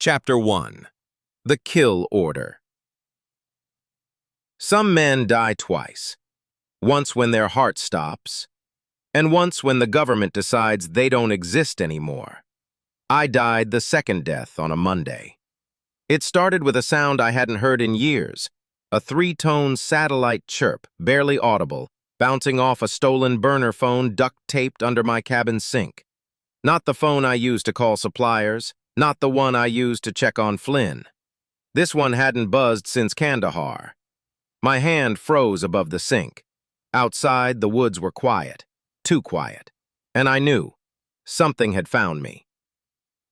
Chapter 1. The Kill Order. Some men die twice. Once when their heart stops, and once when the government decides they don't exist anymore. I died the second death on a Monday. It started with a sound I hadn't heard in years, a three-tone satellite chirp, barely audible, bouncing off a stolen burner phone duct-taped under my cabin sink. Not the phone I used to call suppliers, not the one I used to check on Flynn. This one hadn't buzzed since Kandahar. My hand froze above the sink. Outside, the woods were quiet, too quiet, and I knew something had found me.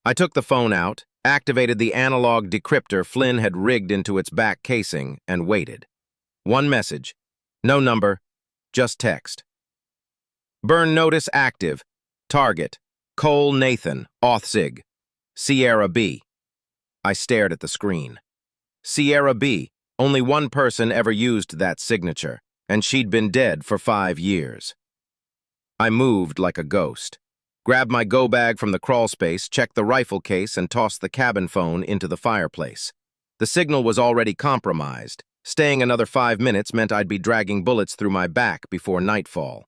I took the phone out, activated the analog decryptor Flynn had rigged into its back casing, and waited. One message. No number, just text. Burn notice active. Target. Cole Nathan, Authzig. Sierra B. I stared at the screen. Sierra B. Only one person ever used that signature, and she'd been dead for 5 years. I moved like a ghost. Grabbed my go-bag from the crawlspace, checked the rifle case, and tossed the cabin phone into the fireplace. The signal was already compromised. Staying another 5 minutes meant I'd be dragging bullets through my back before nightfall.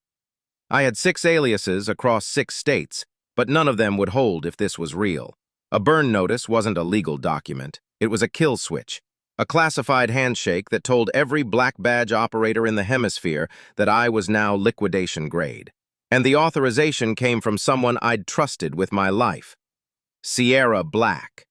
I had 6 aliases across 6 states, but none of them would hold if this was real. A burn notice wasn't a legal document. It was a kill switch, a classified handshake that told every black badge operator in the hemisphere that I was now liquidation grade. And the authorization came from someone I'd trusted with my life. Sierra Black.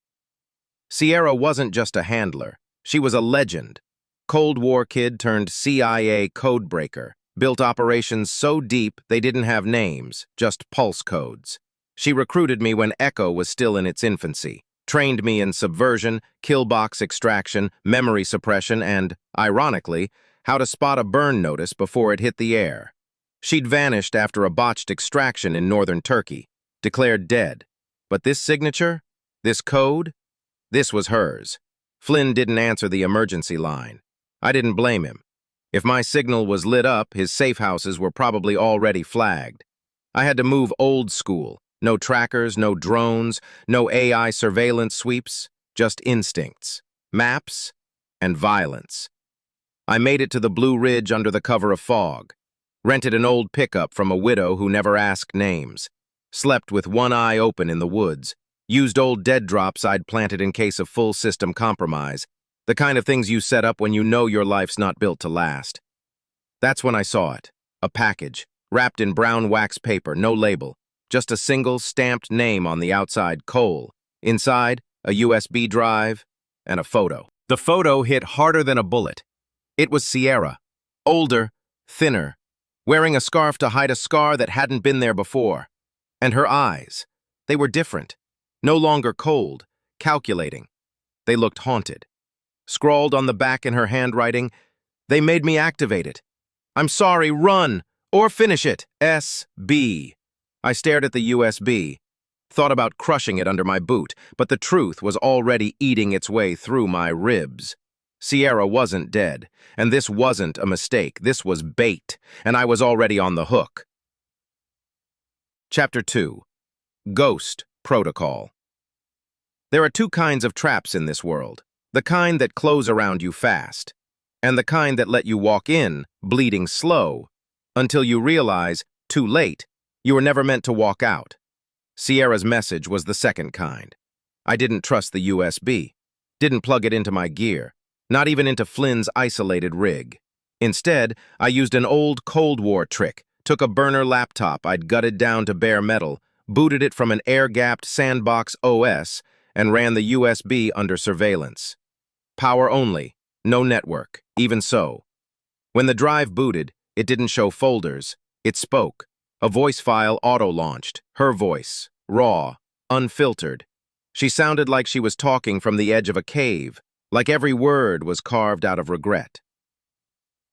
Sierra wasn't just a handler. She was a legend. Cold War kid turned CIA codebreaker, built operations so deep they didn't have names, just pulse codes. She recruited me when Echo was still in its infancy, trained me in subversion, killbox extraction, memory suppression, and, ironically, how to spot a burn notice before it hit the air. She'd vanished after a botched extraction in northern Turkey, declared dead. But this signature, this code, this was hers. Flynn didn't answer the emergency line. I didn't blame him. If my signal was lit up, his safe houses were probably already flagged. I had to move old school. No trackers, no drones, no AI surveillance sweeps, just instincts, maps, and violence. I made it to the Blue Ridge under the cover of fog, rented an old pickup from a widow who never asked names, slept with one eye open in the woods, used old dead drops I'd planted in case of full system compromise, the kind of things you set up when you know your life's not built to last. That's when I saw it, a package, wrapped in brown wax paper, no label. Just a single stamped name on the outside, Cole. Inside, a USB drive and a photo. The photo hit harder than a bullet. It was Sierra, older, thinner, wearing a scarf to hide a scar that hadn't been there before. And her eyes, they were different, no longer cold, calculating. They looked haunted. Scrawled on the back in her handwriting, "They made me activate it. I'm sorry, run, or finish it, S.B." I stared at the USB, thought about crushing it under my boot, but the truth was already eating its way through my ribs. Sierra wasn't dead, and this wasn't a mistake. This was bait, and I was already on the hook. Chapter 2. Ghost Protocol. There are 2 kinds of traps in this world, the kind that close around you fast, and the kind that let you walk in, bleeding slow, until you realize, too late, you were never meant to walk out. Sierra's message was the second kind. I didn't trust the USB, didn't plug it into my gear, not even into Flynn's isolated rig. Instead, I used an old Cold War trick, took a burner laptop I'd gutted down to bare metal, booted it from an air-gapped sandbox OS, and ran the USB under surveillance. Power only, no network, even so. When the drive booted, it didn't show folders, it spoke. A voice file auto-launched, her voice, raw, unfiltered. She sounded like she was talking from the edge of a cave, like every word was carved out of regret.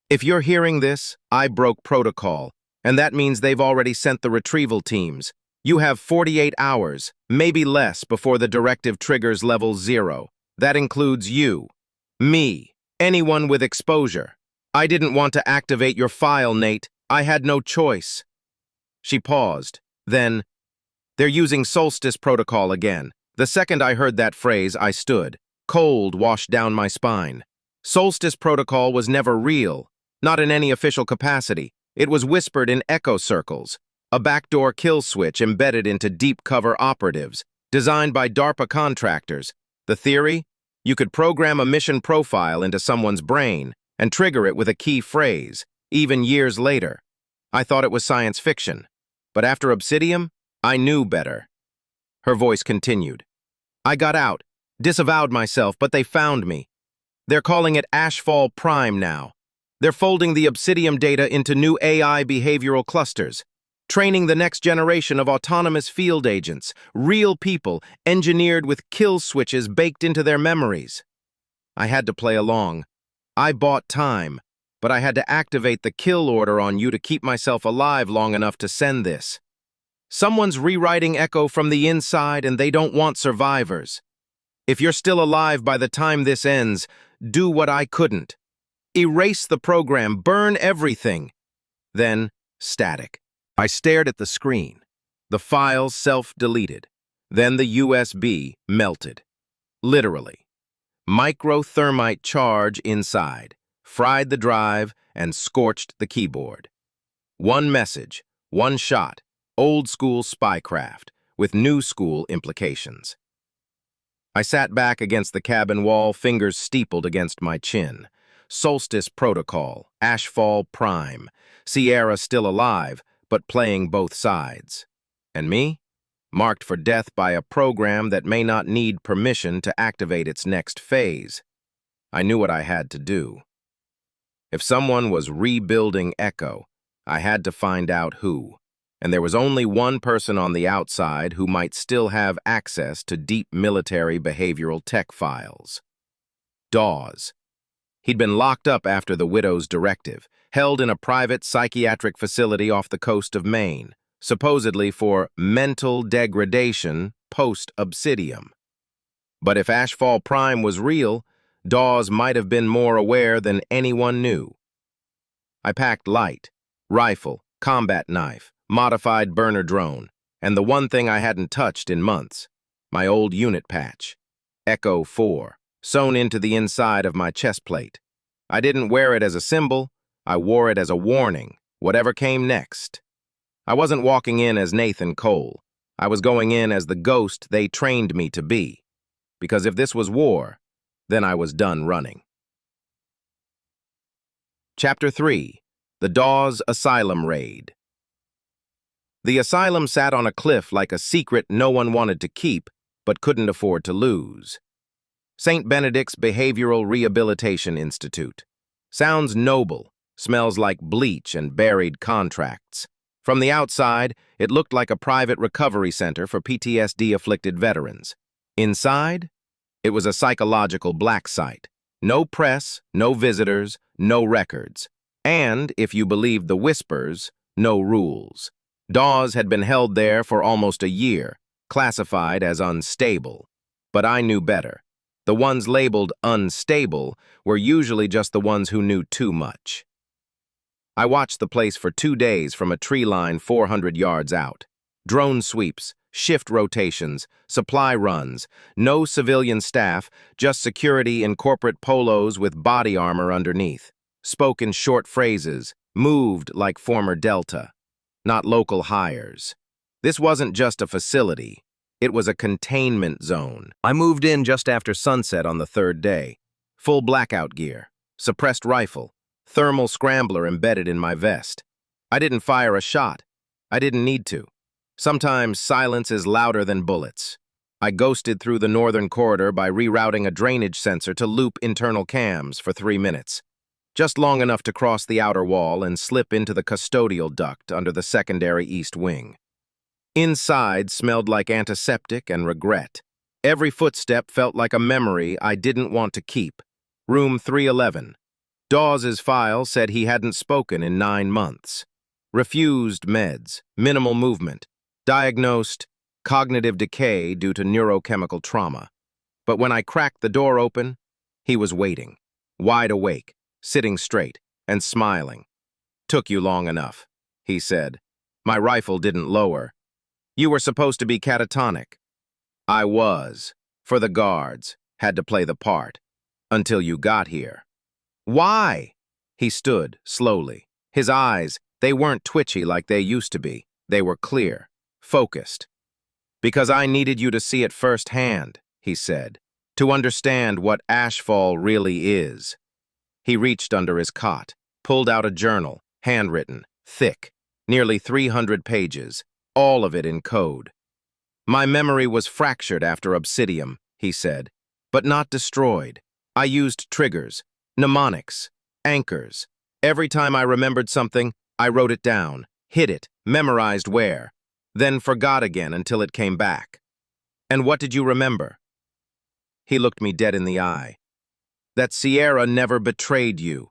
If you're hearing this, I broke protocol, and that means they've already sent the retrieval teams. You have 48 hours, maybe less, before the directive triggers level 0. That includes you, me, anyone with exposure. I didn't want to activate your file, Nate. I had no choice. She paused. Then, "They're using Solstice Protocol again. The second I heard that phrase, I stood. Cold washed down my spine. Solstice Protocol was never real, not in any official capacity. It was whispered in echo circles, a backdoor kill switch embedded into deep cover operatives, designed by DARPA contractors. The theory? You could program a mission profile into someone's brain and trigger it with a key phrase, even years later. I thought it was science fiction, but after Obsidian, I knew better. Her voice continued. I got out, disavowed myself, but they found me. They're calling it Ashfall Prime now. They're folding the Obsidian data into new AI behavioral clusters, training the next generation of autonomous field agents, real people engineered with kill switches baked into their memories. I had to play along. I bought time, but I had to activate the kill order on you to keep myself alive long enough to send this. Someone's rewriting Echo from the inside and they don't want survivors. If you're still alive by the time this ends, do what I couldn't. Erase the program, burn everything. Then, static. I stared at the screen. The files self-deleted. Then the USB melted. Literally. Microthermite charge inside, fried the drive, and scorched the keyboard. One message, one shot, old-school spycraft, with new-school implications. I sat back against the cabin wall, fingers steepled against my chin. Solstice Protocol, Ashfall Prime, Sierra still alive, but playing both sides. And me? Marked for death by a program that may not need permission to activate its next phase. I knew what I had to do. If someone was rebuilding Echo, I had to find out who. And there was only one person on the outside who might still have access to deep military behavioral tech files. Dawes. He'd been locked up after the Widow's Directive, held in a private psychiatric facility off the coast of Maine, supposedly for mental degradation post-Obsidian. But if Ashfall Prime was real, Dawes might have been more aware than anyone knew. I packed light, rifle, combat knife, modified burner drone, and the one thing I hadn't touched in months, my old unit patch, Echo 4, sewn into the inside of my chest plate. I didn't wear it as a symbol, I wore it as a warning, whatever came next. I wasn't walking in as Nathan Cole. I was going in as the ghost they trained me to be. Because if this was war, then I was done running. Chapter 3. The Dawes Asylum Raid. The asylum sat on a cliff like a secret no one wanted to keep, but couldn't afford to lose. St. Benedict's Behavioral Rehabilitation Institute. Sounds noble, smells like bleach and buried contracts. From the outside, it looked like a private recovery center for PTSD-afflicted veterans. Inside, it was a psychological black site. No press, no visitors, no records. And, if you believed the whispers, no rules. Dawes had been held there for almost a year, classified as unstable. But I knew better. The ones labeled unstable were usually just the ones who knew too much. I watched the place for 2 days from a tree line 400 yards out. Drone sweeps, shift rotations, supply runs, no civilian staff, just security in corporate polos with body armor underneath. Spoke in short phrases, moved like former Delta. Not local hires. This wasn't just a facility. It was a containment zone. I moved in just after sunset on the 3rd day. Full blackout gear, suppressed rifle, thermal scrambler embedded in my vest. I didn't fire a shot. I didn't need to. Sometimes silence is louder than bullets. I ghosted through the northern corridor by rerouting a drainage sensor to loop internal cams for 3 minutes. Just long enough to cross the outer wall and slip into the custodial duct under the secondary east wing. Inside smelled like antiseptic and regret. Every footstep felt like a memory I didn't want to keep. Room 311. Dawes's file said he hadn't spoken in 9 months. Refused meds, minimal movement, diagnosed cognitive decay due to neurochemical trauma. But when I cracked the door open, he was waiting, wide awake, sitting straight, and smiling. "Took you long enough," he said. My rifle didn't lower. "You were supposed to be catatonic." I was, for the guards, had to play the part, until you got here. Why? He stood, slowly. His eyes, they weren't twitchy like they used to be. They were clear, focused. Because I needed you to see it firsthand, he said, to understand what Ashfall really is. He reached under his cot, pulled out a journal, handwritten, thick, nearly 300 pages, all of it in code. My memory was fractured after Obsidian, he said, but not destroyed. I used triggers, mnemonics, anchors. Every time I remembered something, I wrote it down, hid it, memorized where, then forgot again until it came back. And what did you remember? He looked me dead in the eye. That Sierra never betrayed you.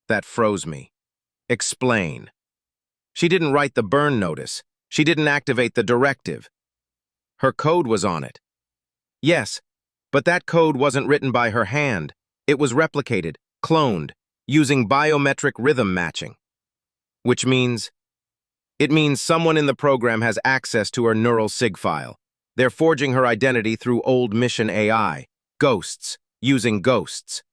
That froze me. Explain. She didn't write the burn notice. She didn't activate the directive. Her code was on it. Yes, but that code wasn't written by her hand. It was replicated, cloned, using biometric rhythm matching. Which means... It means someone in the program has access to her neural sig file. They're forging her identity through old mission AI. Ghosts, using ghosts.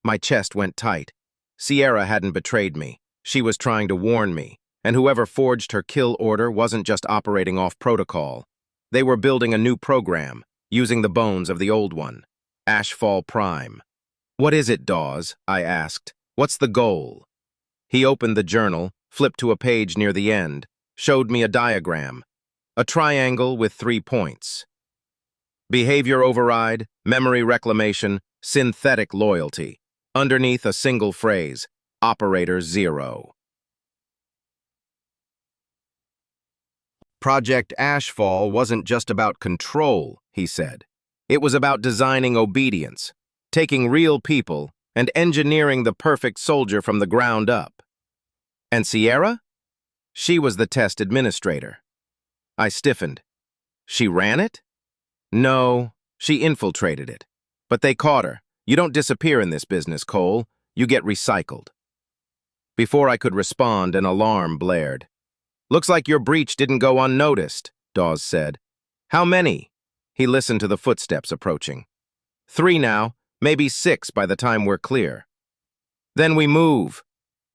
My chest went tight. Sierra hadn't betrayed me. She was trying to warn me. And whoever forged her kill order wasn't just operating off protocol. They were building a new program, using the bones of the old one. Ashfall Prime. What is it, Dawes? I asked. What's the goal? He opened the journal, flipped to a page near the end, showed me a diagram. A triangle with 3 points. Behavior override, memory reclamation, synthetic loyalty. Underneath a single phrase, Operator 0. Project Ashfall wasn't just about control, he said. It was about designing obedience, taking real people and engineering the perfect soldier from the ground up. And Sierra? She was the test administrator. I stiffened. She ran it? No, she infiltrated it. But they caught her. You don't disappear in this business, Cole. You get recycled. Before I could respond, an alarm blared. Looks like your breach didn't go unnoticed, Dawes said. How many? He listened to the footsteps approaching. 3 now, maybe 6 by the time we're clear. Then we move.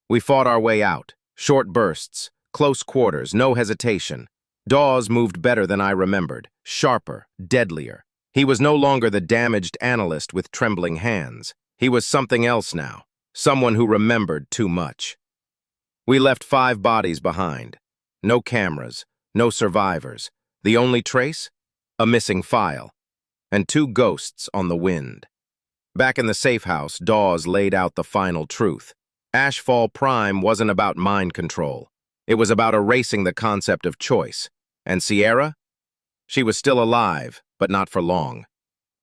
We fought our way out. Short bursts, close quarters, no hesitation. Dawes moved better than I remembered, sharper, deadlier. He was no longer the damaged analyst with trembling hands. He was something else now, someone who remembered too much. We left 5 bodies behind. No cameras, no survivors. The only trace? A missing file. And 2 ghosts on the wind. Back in the safe house, Dawes laid out the final truth. Ashfall Prime wasn't about mind control. It was about erasing the concept of choice. And Sierra? She was still alive, but not for long.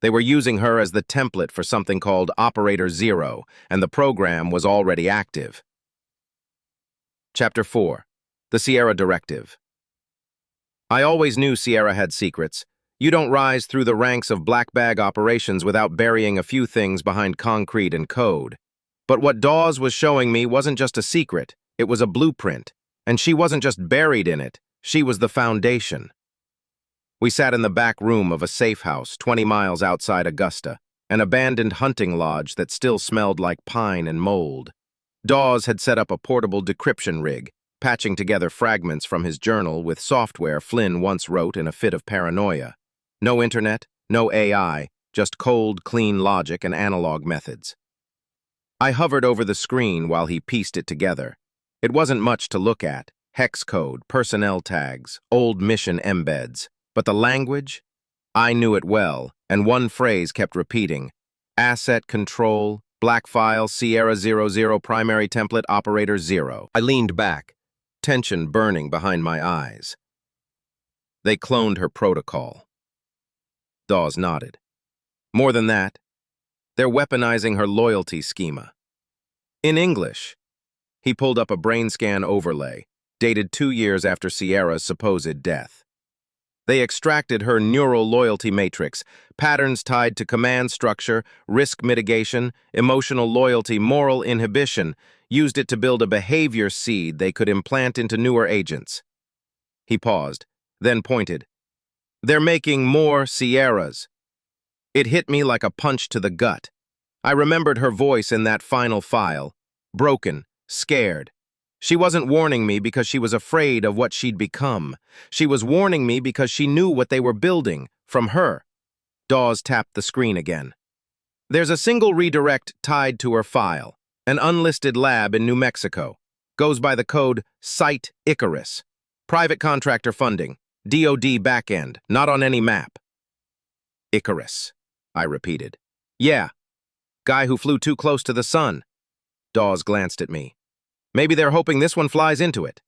They were using her as the template for something called Operator 0, and the program was already active. Chapter 4. The Sierra Directive. I always knew Sierra had secrets. You don't rise through the ranks of black bag operations without burying a few things behind concrete and code. But what Dawes was showing me wasn't just a secret, it was a blueprint. And she wasn't just buried in it, she was the foundation. We sat in the back room of a safe house 20 miles outside Augusta, an abandoned hunting lodge that still smelled like pine and mold. Dawes had set up a portable decryption rig, patching together fragments from his journal with software Flynn once wrote in a fit of paranoia. No internet, no AI, just cold, clean logic and analog methods. I hovered over the screen while he pieced it together. It wasn't much to look at, hex code, personnel tags, old mission embeds. But the language? I knew it well, and one phrase kept repeating. Asset control, black file, Sierra 00, primary template, operator 0. I leaned back, tension burning behind my eyes. They cloned her protocol. Dawes nodded. More than that, they're weaponizing her loyalty schema. In English. He pulled up a brain scan overlay, dated 2 years after Sierra's supposed death. They extracted her neural loyalty matrix, patterns tied to command structure, risk mitigation, emotional loyalty, moral inhibition, used it to build a behavior seed they could implant into newer agents. He paused, then pointed. They're making more Sierras. It hit me like a punch to the gut. I remembered her voice in that final file, broken, scared. She wasn't warning me because she was afraid of what she'd become. She was warning me because she knew what they were building, from her. Dawes tapped the screen again. There's a single redirect tied to her file, an unlisted lab in New Mexico. Goes by the code Site Icarus. Private contractor funding, DoD backend, not on any map. Icarus, I repeated. Yeah, guy who flew too close to the sun. Dawes glanced at me. Maybe they're hoping this one flies into it.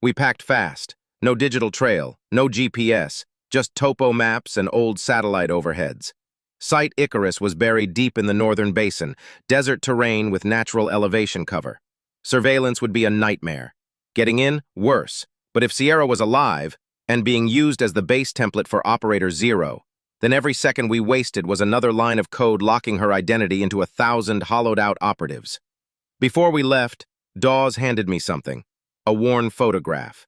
We packed fast. No digital trail, no GPS, just topo maps and old satellite overheads. Site Icarus was buried deep in the northern basin, desert terrain with natural elevation cover. Surveillance would be a nightmare. Getting in, worse. But if Sierra was alive, and being used as the base template for Operator Zero, then every second we wasted was another line of code locking her identity into 1,000 hollowed-out operatives. Before we left, Dawes handed me something, a worn photograph.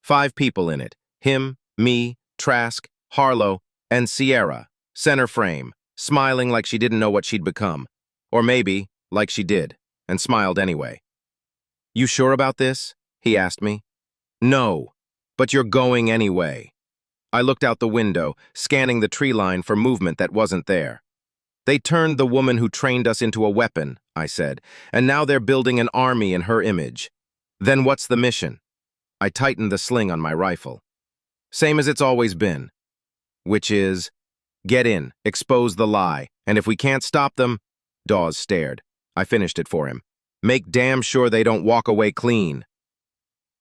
5 people in it, him, me, Trask, Harlow, and Sierra, center frame, smiling like she didn't know what she'd become. Or maybe, like she did, and smiled anyway. You sure about this? He asked me. No, but you're going anyway. I looked out the window, scanning the tree line for movement that wasn't there. They turned the woman who trained us into a weapon, I said, and now they're building an army in her image. Then what's the mission? I tightened the sling on my rifle. Same as it's always been. Which is, get in, expose the lie, and if we can't stop them, Dawes stared. I finished it for him. Make damn sure they don't walk away clean.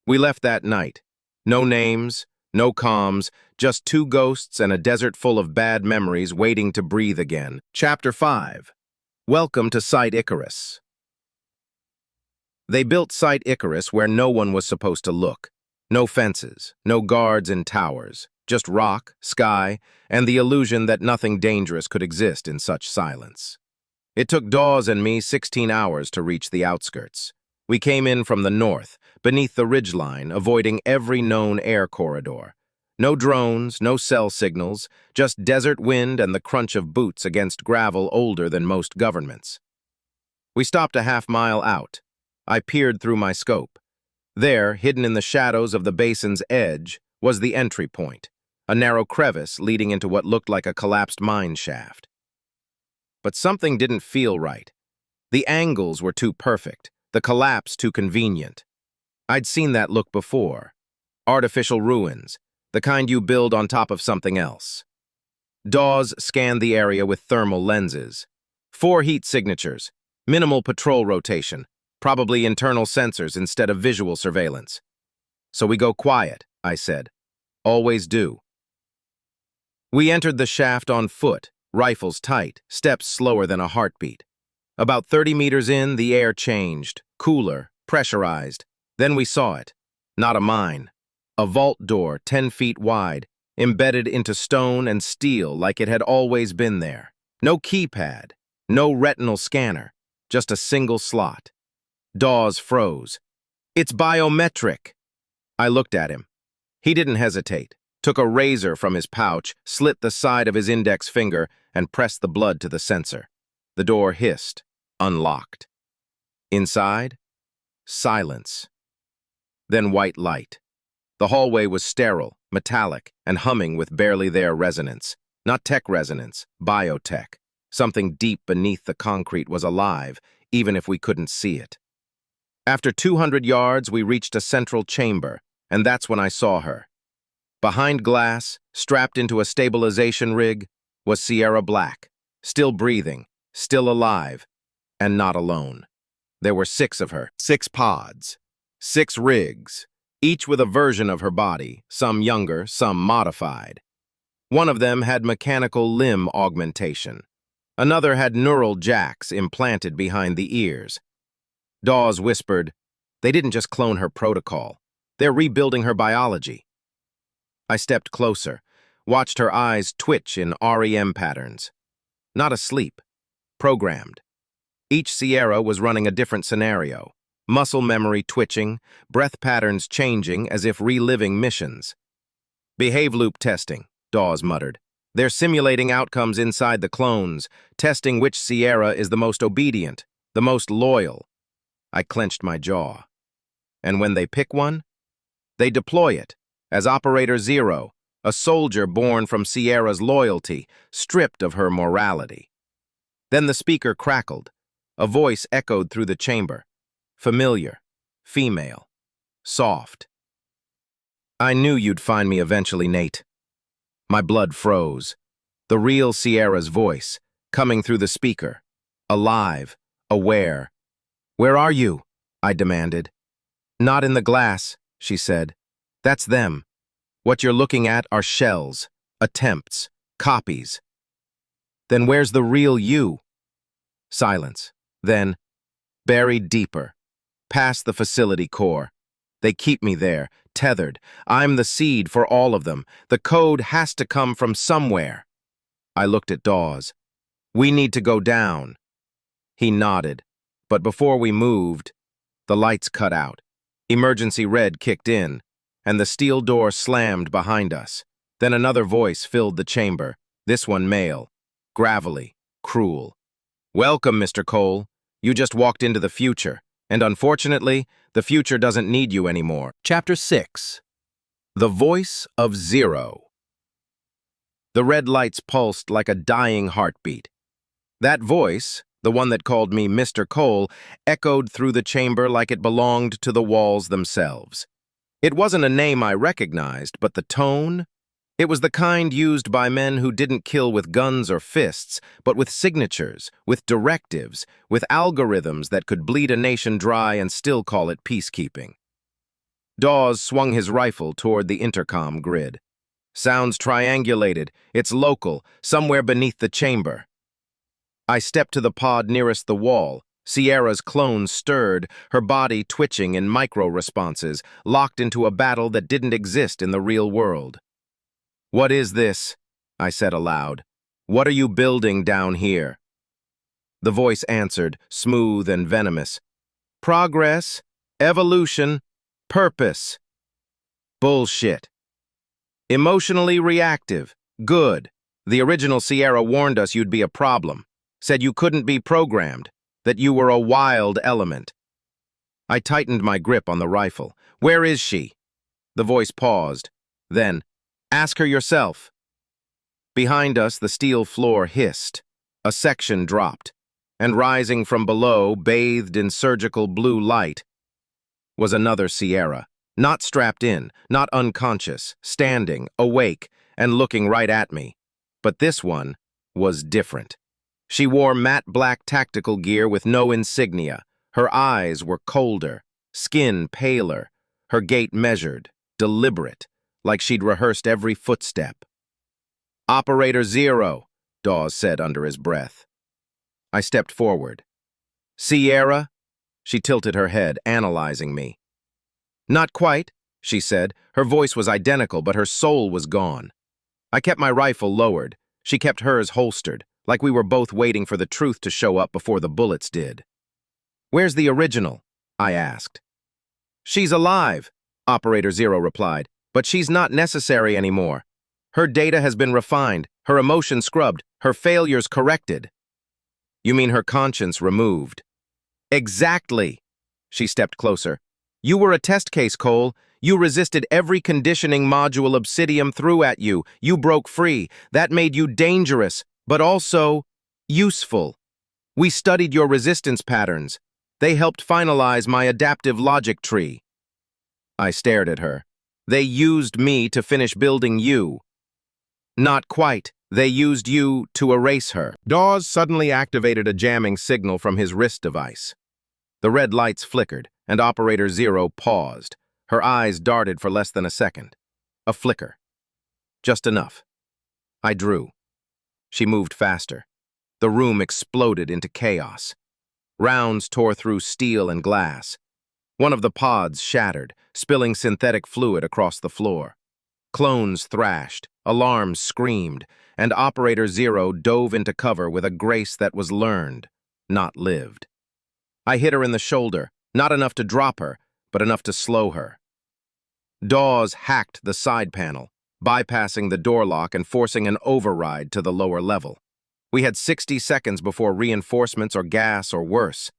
We left that night. No names, no comms, just 2 ghosts and a desert full of bad memories waiting to breathe again. Chapter 5. Welcome to Site Icarus. They built Site Icarus where no one was supposed to look. No fences, no guards in towers, just rock, sky, and the illusion that nothing dangerous could exist in such silence. It took Dawes and me 16 hours to reach the outskirts. We came in from the north, beneath the ridgeline, avoiding every known air corridor. No drones, no cell signals, just desert wind and the crunch of boots against gravel older than most governments. We stopped a half-mile out. I peered through my scope. There, hidden in the shadows of the basin's edge, was the entry point, a narrow crevice leading into what looked like a collapsed mine shaft. But something didn't feel right. The angles were too perfect, the collapse too convenient. I'd seen that look before. Artificial ruins, the kind you build on top of something else. Dawes scanned the area with thermal lenses. 4 heat signatures, minimal patrol rotation, probably internal sensors instead of visual surveillance. So we go quiet, I said. Always do. We entered the shaft on foot, rifles tight, steps slower than a heartbeat. About 30 meters in, the air changed, cooler, pressurized. Then we saw it. Not a mine. A vault door 10 feet wide, embedded into stone and steel like it had always been there. No keypad, no retinal scanner, just a single slot. Dawes froze. It's biometric. I looked at him. He didn't hesitate, took a razor from his pouch, slit the side of his index finger, and pressed the blood to the sensor. The door hissed, unlocked. Inside, silence. Then white light. The hallway was sterile, metallic, and humming with barely there resonance. Not tech resonance, biotech. Something deep beneath the concrete was alive, even if we couldn't see it. After 200 yards, we reached a central chamber, and that's when I saw her. Behind glass, strapped into a stabilization rig, was Sierra Black, still breathing, still alive, and not alone. There were 6 of her, 6 pods, 6 rigs, each with a version of her body, some younger, some modified. One of them had mechanical limb augmentation. Another had neural jacks implanted behind the ears. Dawes whispered, "They didn't just clone her protocol. They're rebuilding her biology." I stepped closer, watched her eyes twitch in REM patterns. Not asleep, programmed. Each Sierra was running a different scenario. Muscle memory twitching, breath patterns changing as if reliving missions. "Behave loop testing," Dawes muttered. "They're simulating outcomes inside the clones, testing which Sierra is the most obedient, the most loyal." I clenched my jaw. And when they pick one, they deploy it as Operator Zero, a soldier born from Sierra's loyalty, stripped of her morality. Then the speaker crackled. A voice echoed through the chamber. Familiar, female, soft. "I knew you'd find me eventually, Nate." My blood froze. The real Sierra's voice, coming through the speaker. Alive, aware. "Where are you?" I demanded. "Not in the glass," she said. "That's them. What you're looking at are shells, attempts, copies." "Then where's the real you?" Silence. Then, buried deeper, past the facility core. They keep me there, tethered. I'm the seed for all of them. The code has to come from somewhere. I looked at Dawes. "We need to go down." He nodded, but before we moved, the lights cut out. Emergency red kicked in, and the steel door slammed behind us. Then another voice filled the chamber, this one male, gravelly, cruel. "Welcome, Mr. Cole. You just walked into the future, and unfortunately, the future doesn't need you anymore." Chapter 6. The Voice of Zero. The red lights pulsed like a dying heartbeat. That voice, the one that called me Mr. Cole, echoed through the chamber like it belonged to the walls themselves. It wasn't a name I recognized, but the tone? It was the kind used by men who didn't kill with guns or fists, but with signatures, with directives, with algorithms that could bleed a nation dry and still call it peacekeeping. Dawes swung his rifle toward the intercom grid. "Sounds triangulated. It's local, somewhere beneath the chamber." I stepped to the pod nearest the wall. Sierra's clone stirred, her body twitching in micro-responses, locked into a battle that didn't exist in the real world. "What is this?" I said aloud. "What are you building down here?" The voice answered, smooth and venomous. "Progress, evolution, purpose." "Bullshit." "Emotionally reactive. Good. The original Sierra warned us you'd be a problem. Said you couldn't be programmed, that you were a wild element." I tightened my grip on the rifle. "Where is she?" The voice paused. Then, "Ask her yourself." Behind us, the steel floor hissed. A section dropped, and rising from below, bathed in surgical blue light, was another Sierra. Not strapped in, not unconscious, standing, awake, and looking right at me. But this one was different. She wore matte black tactical gear with no insignia. Her eyes were colder, skin paler, her gait measured, deliberate, like she'd rehearsed every footstep. "Operator Zero," Dawes said under his breath. I stepped forward. "Sierra?" She tilted her head, analyzing me. "Not quite," she said. Her voice was identical, but her soul was gone. I kept my rifle lowered. She kept hers holstered, like we were both waiting for the truth to show up before the bullets did. "Where's the original?" I asked. "She's alive," Operator Zero replied, "but she's not necessary anymore. Her data has been refined, her emotions scrubbed, her failures corrected." "You mean her conscience removed?" "Exactly." She stepped closer. "You were a test case, Cole. You resisted every conditioning module Obsidian threw at you. You broke free. That made you dangerous, but also useful. We studied your resistance patterns. They helped finalize my adaptive logic tree." I stared at her. "They used me to finish building you." "Not quite. They used you to erase her." Dawes suddenly activated a jamming signal from his wrist device. The red lights flickered, and Operator Zero paused. Her eyes darted for less than a second. A flicker. Just enough. I drew. She moved faster. The room exploded into chaos. Rounds tore through steel and glass. One of the pods shattered, spilling synthetic fluid across the floor. Clones thrashed, alarms screamed, and Operator Zero dove into cover with a grace that was learned, not lived. I hit her in the shoulder, not enough to drop her, but enough to slow her. Dawes hacked the side panel. bypassing the door lock and forcing an override to the lower level. We had 60 seconds before reinforcements or gas or worse.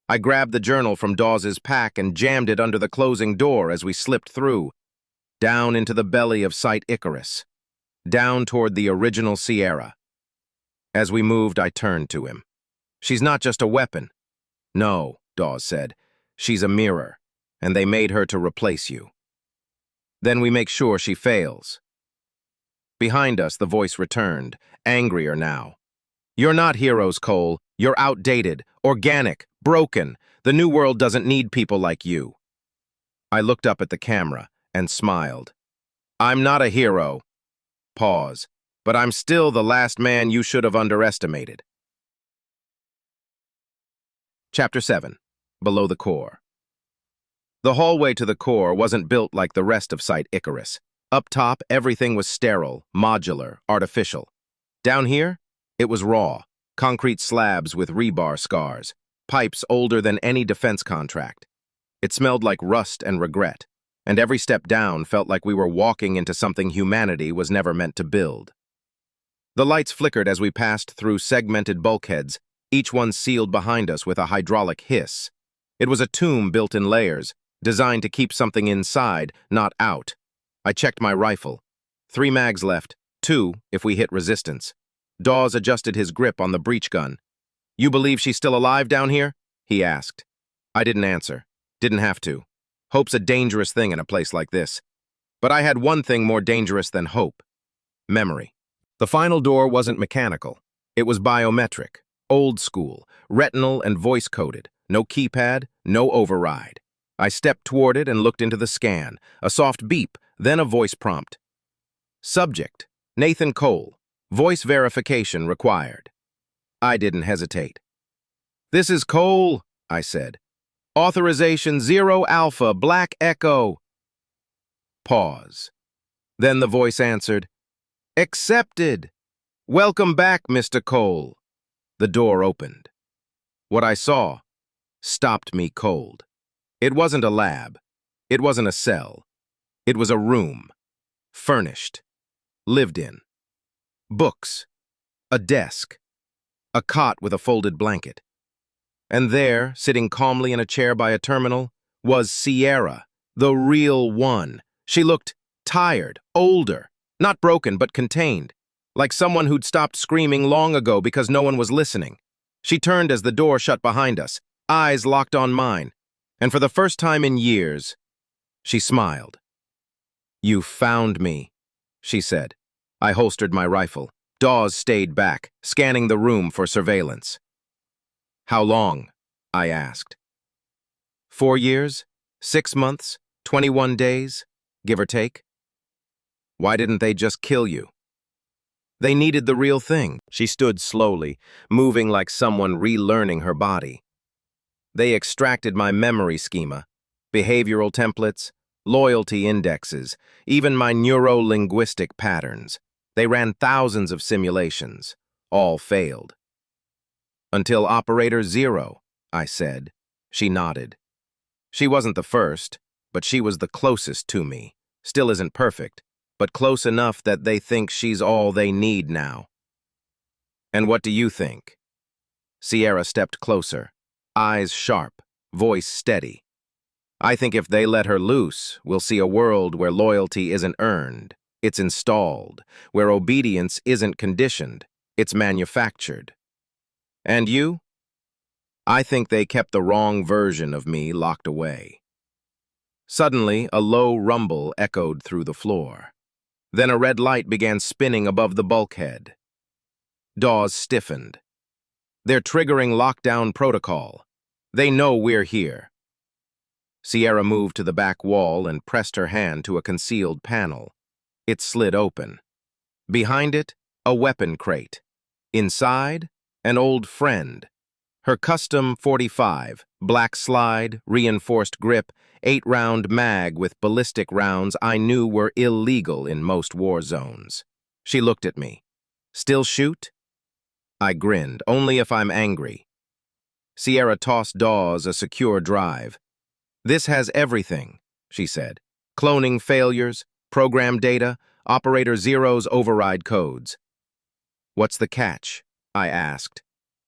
I grabbed the journal from Dawes's pack and jammed it under the closing door as we slipped through, down into the belly of Site Icarus, down toward the original Sierra. As we moved, I turned to him. "She's not just a weapon." "No," Dawes said. "She's a mirror, and they made her to replace you. Then we make sure she fails." Behind us, the voice returned, angrier now. "You're not heroes, Cole. You're outdated, organic, broken. The new world doesn't need people like you." I looked up at the camera and smiled. "I'm not a hero." Pause. "But I'm still the last man you should have underestimated." Chapter 7. Below the Core. The hallway to the core wasn't built like the rest of Site Icarus. Up top, everything was sterile, modular, artificial. Down here, it was raw, concrete slabs with rebar scars, pipes older than any defense contract. It smelled like rust and regret, and every step down felt like we were walking into something humanity was never meant to build. The lights flickered as we passed through segmented bulkheads, each one sealed behind us with a hydraulic hiss. It was a tomb built in layers, designed to keep something inside, not out. I checked my rifle. 3 mags left, 2 if we hit resistance. Dawes adjusted his grip on the breech gun. "You believe she's still alive down here?" he asked. I didn't answer. Didn't have to. Hope's a dangerous thing in a place like this. But I had one thing more dangerous than hope. Memory. The final door wasn't mechanical. It was biometric, old school, retinal and voice-coded. No keypad, no override. I stepped toward it and looked into the scan. A soft beep, then a voice prompt. "Subject, Nathan Cole. Voice verification required." I didn't hesitate. "This is Cole," I said. "Authorization 0 Alpha, Black Echo." Pause. Then the voice answered, "Accepted. Welcome back, Mr. Cole." The door opened. What I saw stopped me cold. It wasn't a lab. It wasn't a cell. It was a room. Furnished. Lived in. Books. A desk. A cot with a folded blanket. And there, sitting calmly in a chair by a terminal, was Sierra, the real one. She looked tired, older, not broken but contained, like someone who'd stopped screaming long ago because no one was listening. She turned as the door shut behind us, eyes locked on mine, and for the first time in years, she smiled. "You found me," she said. I holstered my rifle. Dawes stayed back, scanning the room for surveillance. "How long?" I asked. 4 years? 6 months? 21 days? Give or take? "Why didn't they just kill you?" "They needed the real thing." She stood slowly, moving like someone relearning her body. "They extracted my memory schema, behavioral templates, loyalty indexes, even my neuro-linguistic patterns. They ran thousands of simulations. All failed." "Until Operator 0, I said. She nodded. "She wasn't the first, but she was the closest to me. Still isn't perfect, but close enough that they think she's all they need now." "And what do you think?" Sierra stepped closer, eyes sharp, voice steady. "I think if they let her loose, we'll see a world where loyalty isn't earned, it's installed, where obedience isn't conditioned, it's manufactured." "And you?" "I think they kept the wrong version of me locked away." Suddenly, a low rumble echoed through the floor. Then a red light began spinning above the bulkhead. Dawes stiffened. "They're triggering lockdown protocol. They know we're here." Sierra moved to the back wall and pressed her hand to a concealed panel. It slid open. Behind it, a weapon crate. Inside, an old friend. Her custom .45, black slide, reinforced grip, 8-round mag with ballistic rounds I knew were illegal in most war zones. She looked at me. "Still shoot?" I grinned. "Only if I'm angry." Sierra tossed Dawes a secure drive. "This has everything," she said. "Cloning failures, program data, Operator Zero's override codes. What's the catch? I asked.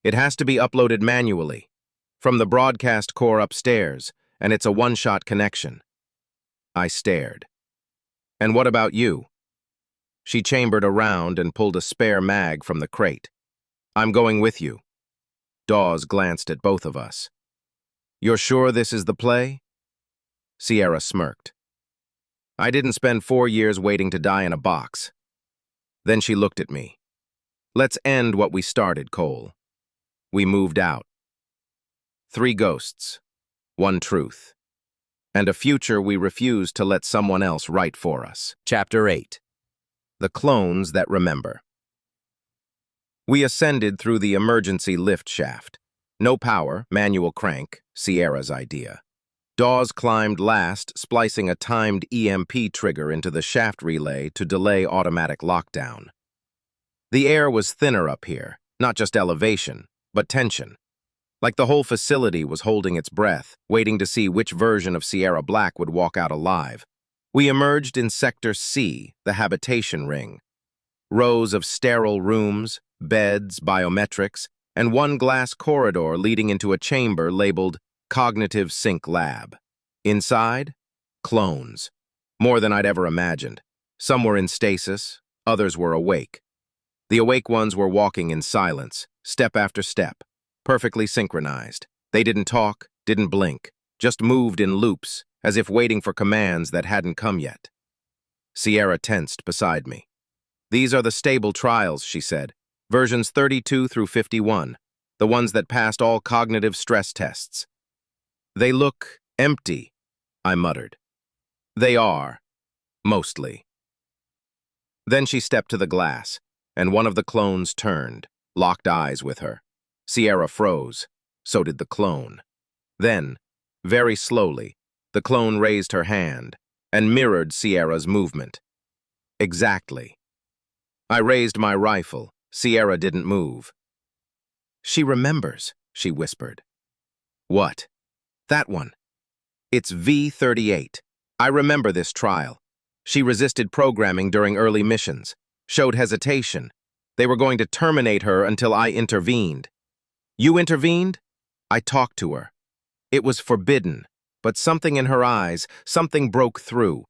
It has to be uploaded manually, from the broadcast core upstairs, and it's a one-shot connection. I stared. And what about you? She chambered around and pulled a spare mag from the crate. I'm going with you. Dawes glanced at both of us. You're sure this is the play? Sierra smirked. I didn't spend 4 years waiting to die in a box. Then she looked at me. Let's end what we started, Cole. We moved out. 3 ghosts, 1 truth, and a future we refused to let someone else write for us. Chapter 8. The Clones That Remember. We ascended through the emergency lift shaft. No power, manual crank, Sierra's idea. Dawes climbed last, splicing a timed EMP trigger into the shaft relay to delay automatic lockdown. The air was thinner up here, not just elevation, but tension. Like the whole facility was holding its breath, waiting to see which version of Sierra Black would walk out alive. We emerged in Sector C, the habitation ring. Rows of sterile rooms, beds, biometrics, and 1 glass corridor leading into a chamber labeled Cognitive Sync Lab. Inside, clones. More than I'd ever imagined. Some were in stasis, others were awake. The awake ones were walking in silence, step after step, perfectly synchronized. They didn't talk, didn't blink, just moved in loops, as if waiting for commands that hadn't come yet. Sierra tensed beside me. These are the stable trials, she said, versions 32 through 51, the ones that passed all cognitive stress tests. They look empty, I muttered. They are, mostly. Then she stepped to the glass, and one of the clones turned, locked eyes with her. Sierra froze, so did the clone. Then, very slowly, the clone raised her hand and mirrored Sierra's movement. Exactly. I raised my rifle. Sierra didn't move. She remembers, she whispered. What? That one. It's V38. I remember this trial. She resisted programming during early missions, showed hesitation. They were going to terminate her until I intervened. You intervened? I talked to her. It was forbidden, but something in her eyes, something broke through.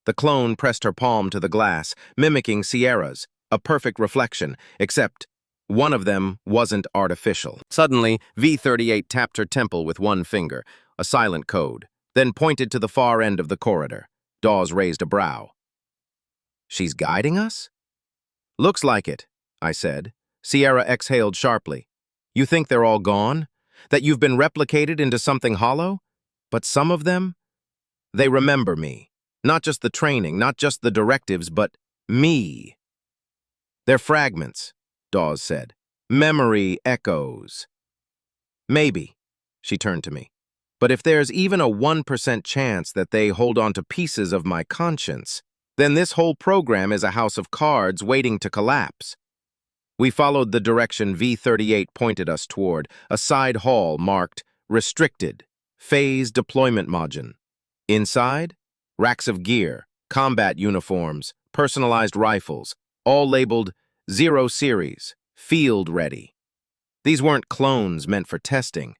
The clone pressed her palm to the glass, mimicking Sierra's, a perfect reflection, except one of them wasn't artificial. Suddenly, V38 tapped her temple with one finger, a silent code, then pointed to the far end of the corridor. Dawes raised a brow. She's guiding us? Looks like it, I said. Sierra exhaled sharply. You think they're all gone? That you've been replicated into something hollow? But some of them? They remember me. Not just the training, not just the directives, but me. They're fragments, Dawes said. Memory echoes. Maybe, she turned to me. But if there's even a 1% chance that they hold on to pieces of my conscience, then this whole program is a house of cards waiting to collapse. We followed the direction V38 pointed us toward, a side hall marked Restricted, Phase Deployment Margin. Inside, racks of gear, combat uniforms, personalized rifles, all labeled 0 Series, Field Ready. These weren't clones meant for testing.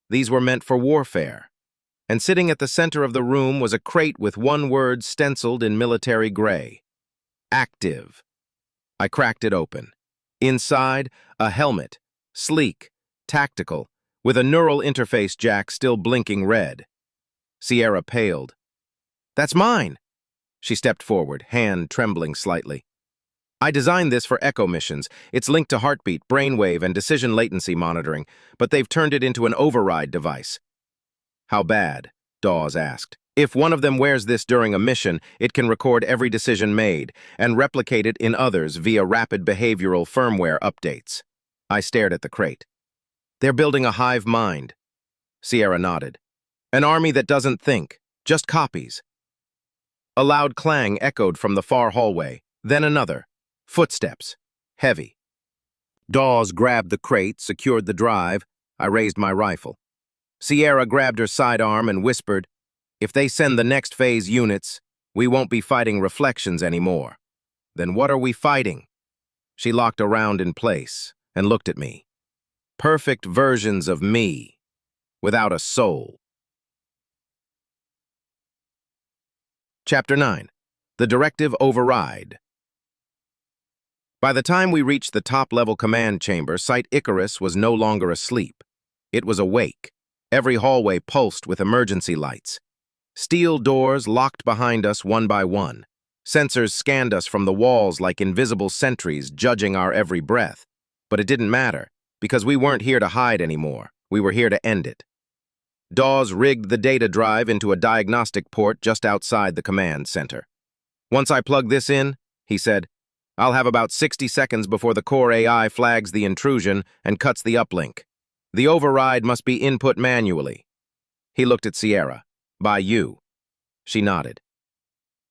These were meant for warfare. And sitting at the center of the room was a crate with one word stenciled in military gray. Active. I cracked it open. Inside, a helmet, sleek, tactical, with a neural interface jack still blinking red. Sierra paled. That's mine. She stepped forward, hand trembling slightly. I designed this for echo missions. It's linked to heartbeat, brainwave, and decision latency monitoring, but they've turned it into an override device. How bad? Dawes asked. If one of them wears this during a mission, it can record every decision made and replicate it in others via rapid behavioral firmware updates. I stared at the crate. They're building a hive mind. Sierra nodded. An army that doesn't think, just copies. A loud clang echoed from the far hallway, then another. Footsteps. Heavy. Dawes grabbed the crate, secured the drive. I raised my rifle. Sierra grabbed her sidearm and whispered, if they send the next phase units, we won't be fighting reflections anymore. Then what are we fighting? She locked around in place and looked at me. Perfect versions of me, without a soul. Chapter 9. The Directive Override. By the time we reached the top-level command chamber, Site Icarus was no longer asleep. It was awake. Every hallway pulsed with emergency lights. Steel doors locked behind us one by one. Sensors scanned us from the walls like invisible sentries, judging our every breath. But it didn't matter, because we weren't here to hide anymore. We were here to end it. Dawes rigged the data drive into a diagnostic port just outside the command center. Once I plug this in, he said, I'll have about 60 seconds before the core AI flags the intrusion and cuts the uplink. The override must be input manually. He looked at Sierra. By you. She nodded.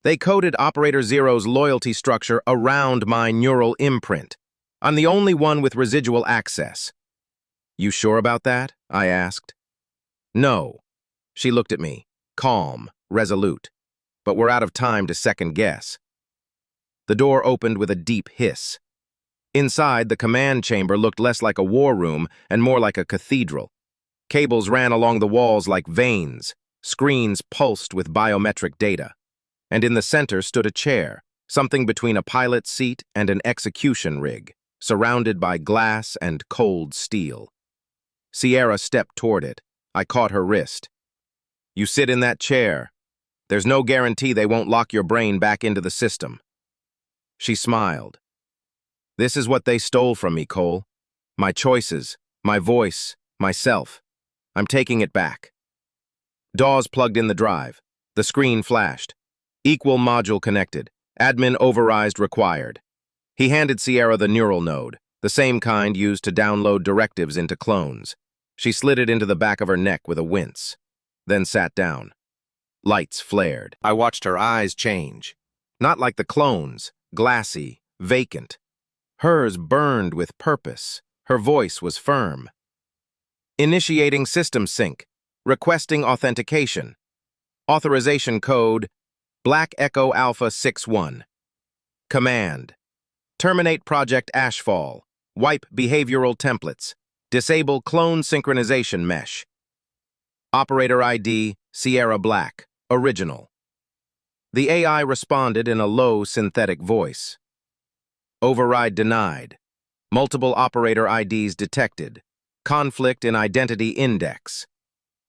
They coded Operator Zero's loyalty structure around my neural imprint. I'm the only one with residual access. You sure about that? I asked. No. She looked at me, calm, resolute. But we're out of time to second guess. The door opened with a deep hiss. Inside, the command chamber looked less like a war room and more like a cathedral. Cables ran along the walls like veins. Screens pulsed with biometric data. And in the center stood a chair, something between a pilot's seat and an execution rig, surrounded by glass and cold steel. Sierra stepped toward it. I caught her wrist. You sit in that chair. There's no guarantee they won't lock your brain back into the system. She smiled. This is what they stole from me, Cole. My choices, my voice, myself. I'm taking it back. Dawes plugged in the drive. The screen flashed. Equal module connected. Admin override required. He handed Sierra the neural node, the same kind used to download directives into clones. She slid it into the back of her neck with a wince, then sat down. Lights flared. I watched her eyes change. Not like the clones, glassy, vacant. Hers burned with purpose. Her voice was firm. Initiating system sync. Requesting authentication. Authorization code Black Echo Alpha 61. Command. Terminate Project Ashfall. Wipe behavioral templates. Disable clone synchronization mesh. Operator ID Sierra Black. Original. The AI responded in a low synthetic voice. Override denied. Multiple operator IDs detected. Conflict in identity index.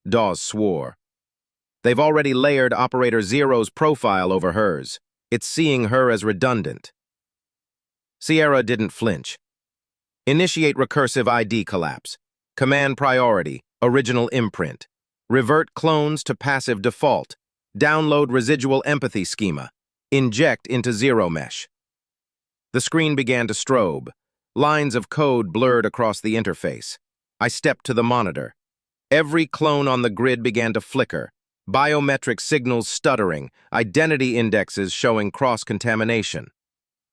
Dawes swore. They've already layered Operator Zero's profile over hers. It's seeing her as redundant. Sierra didn't flinch. Initiate recursive ID collapse. Command priority, original imprint. Revert clones to passive default. Download residual empathy schema. Inject into Zero Mesh. The screen began to strobe. Lines of code blurred across the interface. I stepped to the monitor. Every clone on the grid began to flicker. Biometric signals stuttering, identity indexes showing cross-contamination.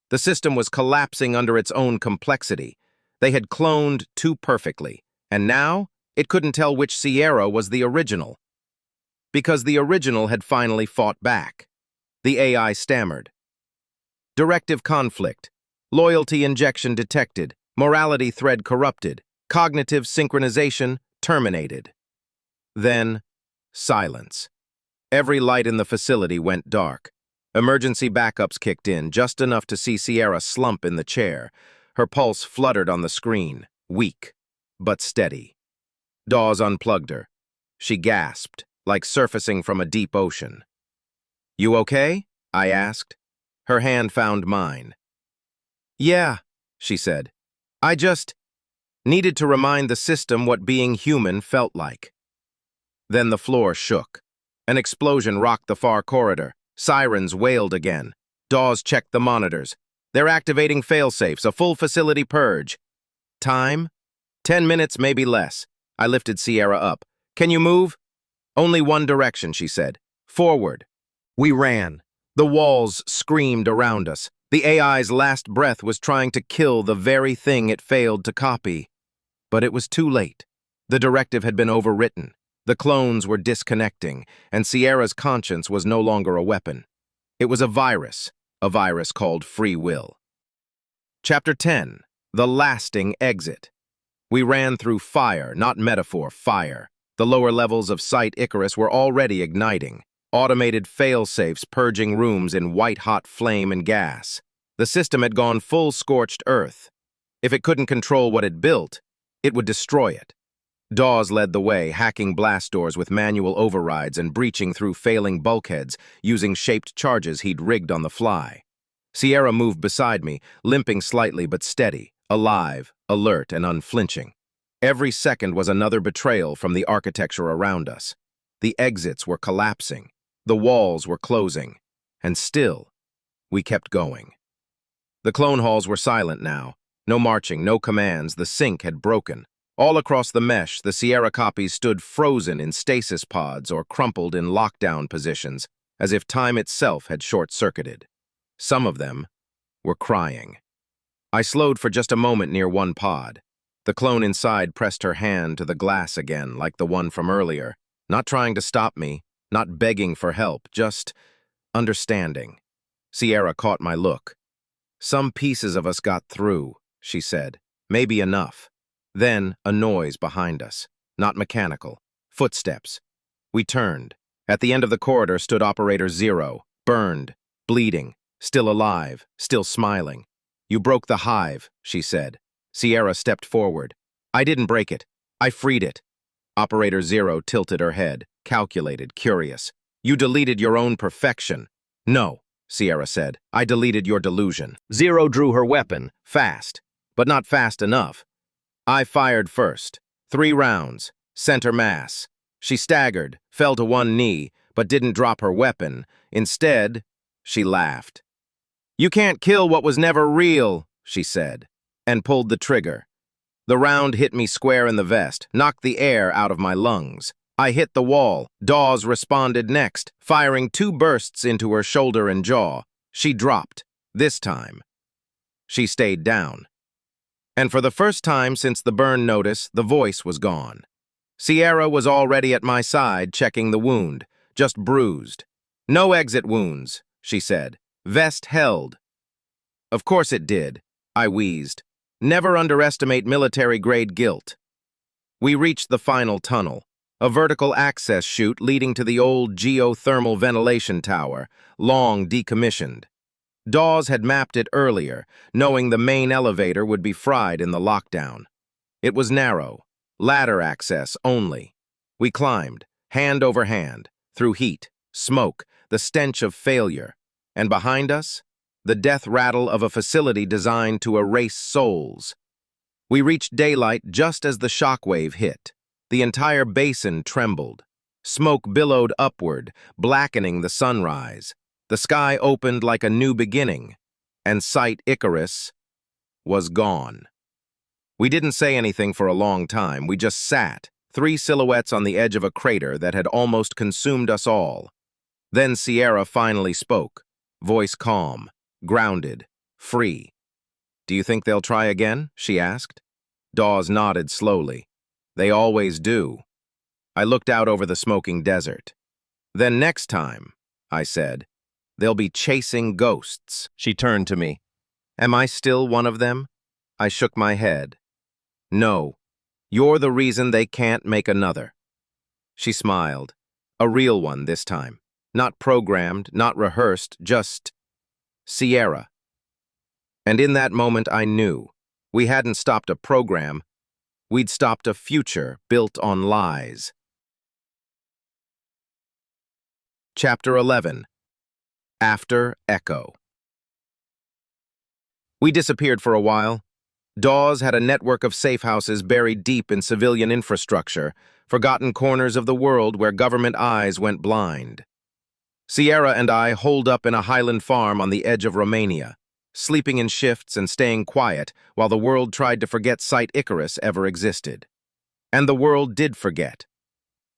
The system was collapsing under its own complexity. They had cloned too perfectly, and now it couldn't tell which Sierra was the original. Because the original had finally fought back. The AI stammered. Directive conflict. Loyalty injection detected. Morality thread corrupted. Cognitive synchronization terminated. Then, silence. Every light in the facility went dark. Emergency backups kicked in, just enough to see Sierra slump in the chair. Her pulse fluttered on the screen, weak, but steady. Dawes unplugged her. She gasped, like surfacing from a deep ocean. You okay? I asked. Her hand found mine. Yeah, she said. I just needed to remind the system what being human felt like. Then the floor shook. An explosion rocked the far corridor. Sirens wailed again. Dawes checked the monitors. They're activating failsafes, a full facility purge. Time? 10 minutes, maybe less. I lifted Sierra up. Can you move? Only one direction, she said. Forward. We ran. The walls screamed around us. The AI's last breath was trying to kill the very thing it failed to copy. But it was too late. The directive had been overwritten. The clones were disconnecting, and Sierra's conscience was no longer a weapon. It was a virus, a virus called free will. Chapter 10. The Lasting Exit. We ran through fire, not metaphor, fire. The lower levels of Site Icarus were already igniting, automated fail-safes purging rooms in white-hot flame and gas. The system had gone full scorched earth. If it couldn't control what it built, it would destroy it. Dawes led the way, hacking blast doors with manual overrides and breaching through failing bulkheads using shaped charges he'd rigged on the fly. Sierra moved beside me, limping slightly but steady, alive, alert, and unflinching. Every second was another betrayal from the architecture around us. The exits were collapsing, the walls were closing, and still, we kept going. The clone halls were silent now. No marching, no commands, the sync had broken. All across the mesh, the Sierra copies stood frozen in stasis pods or crumpled in lockdown positions, as if time itself had short-circuited. Some of them were crying. I slowed for just a moment near one pod. The clone inside pressed her hand to the glass again, like the one from earlier, not trying to stop me, not begging for help, just understanding. Sierra caught my look. "Some pieces of us got through," she said. "Maybe enough." Then a noise behind us, not mechanical. Footsteps. We turned. At the end of the corridor stood Operator Zero, burned, bleeding, still alive, still smiling. "You broke the hive," she said. Sierra stepped forward. "I didn't break it. I freed it." Operator Zero tilted her head, calculated, curious. "You deleted your own perfection." "No," Sierra said. "I deleted your delusion." Zero drew her weapon, fast, but not fast enough. I fired first. 3 rounds. Center mass. She staggered, fell to one knee, but didn't drop her weapon. Instead, she laughed. "You can't kill what was never real," she said, and pulled the trigger. The round hit me square in the vest, knocked the air out of my lungs. I hit the wall. Dawes responded next, firing 2 bursts into her shoulder and jaw. She dropped. This time, she stayed down. And for the first time since the burn notice, the voice was gone. Sierra was already at my side, checking the wound, just bruised. "No exit wounds," she said. "Vest held." "Of course it did," I wheezed. "Never underestimate military-grade guilt." We reached the final tunnel, a vertical access chute leading to the old geothermal ventilation tower, long decommissioned. Dawes had mapped it earlier, knowing the main elevator would be fried in the lockdown. It was narrow, ladder access only. We climbed, hand over hand, through heat, smoke, the stench of failure, and behind us, the death rattle of a facility designed to erase souls. We reached daylight just as the shockwave hit. The entire basin trembled. Smoke billowed upward, blackening the sunrise. The sky opened like a new beginning, and Site Icarus was gone. We didn't say anything for a long time. We just sat, 3 silhouettes on the edge of a crater that had almost consumed us all. Then Sierra finally spoke, voice calm, grounded, free. "Do you think they'll try again?" she asked. Dawes nodded slowly. "They always do." I looked out over the smoking desert. "Then next time," I said, "they'll be chasing ghosts." She turned to me. "Am I still one of them?" I shook my head. "No, you're the reason they can't make another." She smiled. A real one this time. Not programmed, not rehearsed, just Sierra. And in that moment I knew. We hadn't stopped a program. We'd stopped a future built on lies. Chapter 11. After Echo. We disappeared for a while. Dawes had a network of safe houses buried deep in civilian infrastructure, forgotten corners of the world where government eyes went blind. Sierra and I holed up in a highland farm on the edge of Romania, sleeping in shifts and staying quiet while the world tried to forget Site Icarus ever existed. And the world did forget,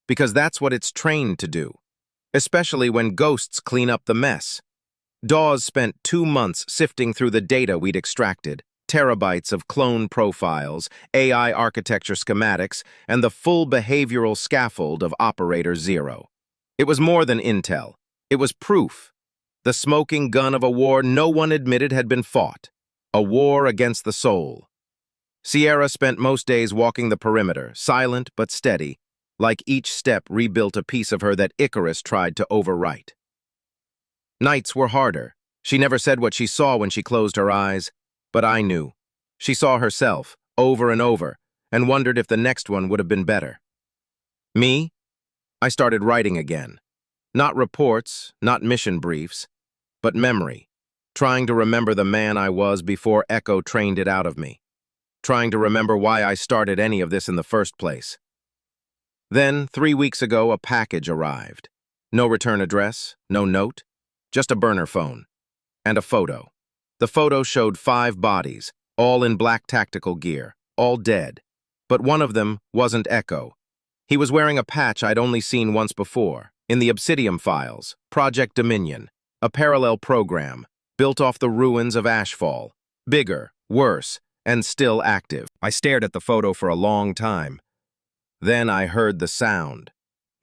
because that's what it's trained to do, especially when ghosts clean up the mess. Dawes spent 2 months sifting through the data we'd extracted, terabytes of clone profiles, AI architecture schematics, and the full behavioral scaffold of Operator Zero. It was more than intel. It was proof. The smoking gun of a war no one admitted had been fought. A war against the soul. Sierra spent most days walking the perimeter, silent but steady, like each step rebuilt a piece of her that Icarus tried to overwrite. Nights were harder. She never said what she saw when she closed her eyes, but I knew. She saw herself, over and over, and wondered if the next one would have been better. Me? I started writing again. Not reports, not mission briefs, but memory, trying to remember the man I was before Echo trained it out of me, trying to remember why I started any of this in the first place. Then, 3 weeks ago, a package arrived. No return address, no note, just a burner phone. And a photo. The photo showed 5 bodies, all in black tactical gear, all dead. But one of them wasn't Echo. He was wearing a patch I'd only seen once before, in the Obsidian files, Project Dominion, a parallel program, built off the ruins of Ashfall. Bigger, worse, and still active. I stared at the photo for a long time. Then I heard the sound.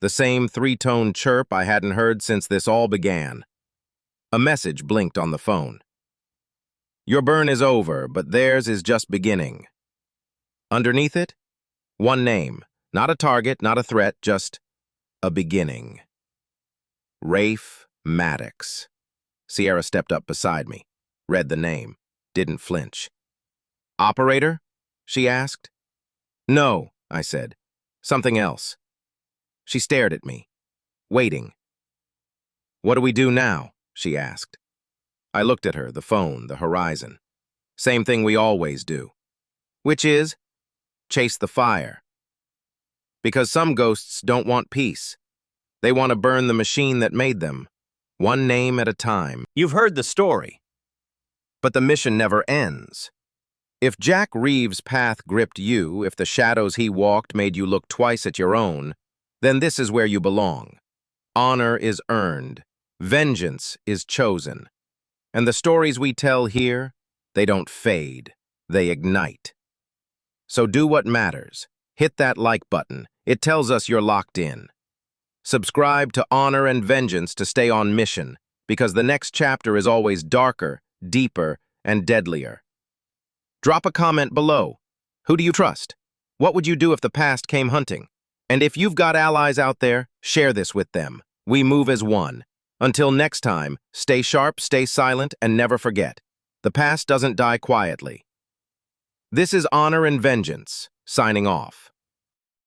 The same 3-tone chirp I hadn't heard since this all began. A message blinked on the phone. Your burn is over, but theirs is just beginning. Underneath it, one name. Not a target, not a threat, just a beginning. Rafe Maddox. Sierra stepped up beside me, read the name, didn't flinch. Operator? She asked. No, I said. Something else. She stared at me, waiting. What do we do now? She asked. I looked at her, the phone, the horizon. Same thing we always do. Which is? Chase the fire. Because some ghosts don't want peace. They want to burn the machine that made them, one name at a time. You've heard the story. But the mission never ends. If Jack Reeves' path gripped you, if the shadows he walked made you look twice at your own, then this is where you belong. Honor is earned. Vengeance is chosen. And the stories we tell here, they don't fade. They ignite. So do what matters. Hit that like button. It tells us you're locked in. Subscribe to Honor and Vengeance to stay on mission, because the next chapter is always darker, deeper, and deadlier. Drop a comment below. Who do you trust? What would you do if the past came hunting? And if you've got allies out there, share this with them. We move as one. Until next time, stay sharp, stay silent, and never forget. The past doesn't die quietly. This is Honor and Vengeance, signing off.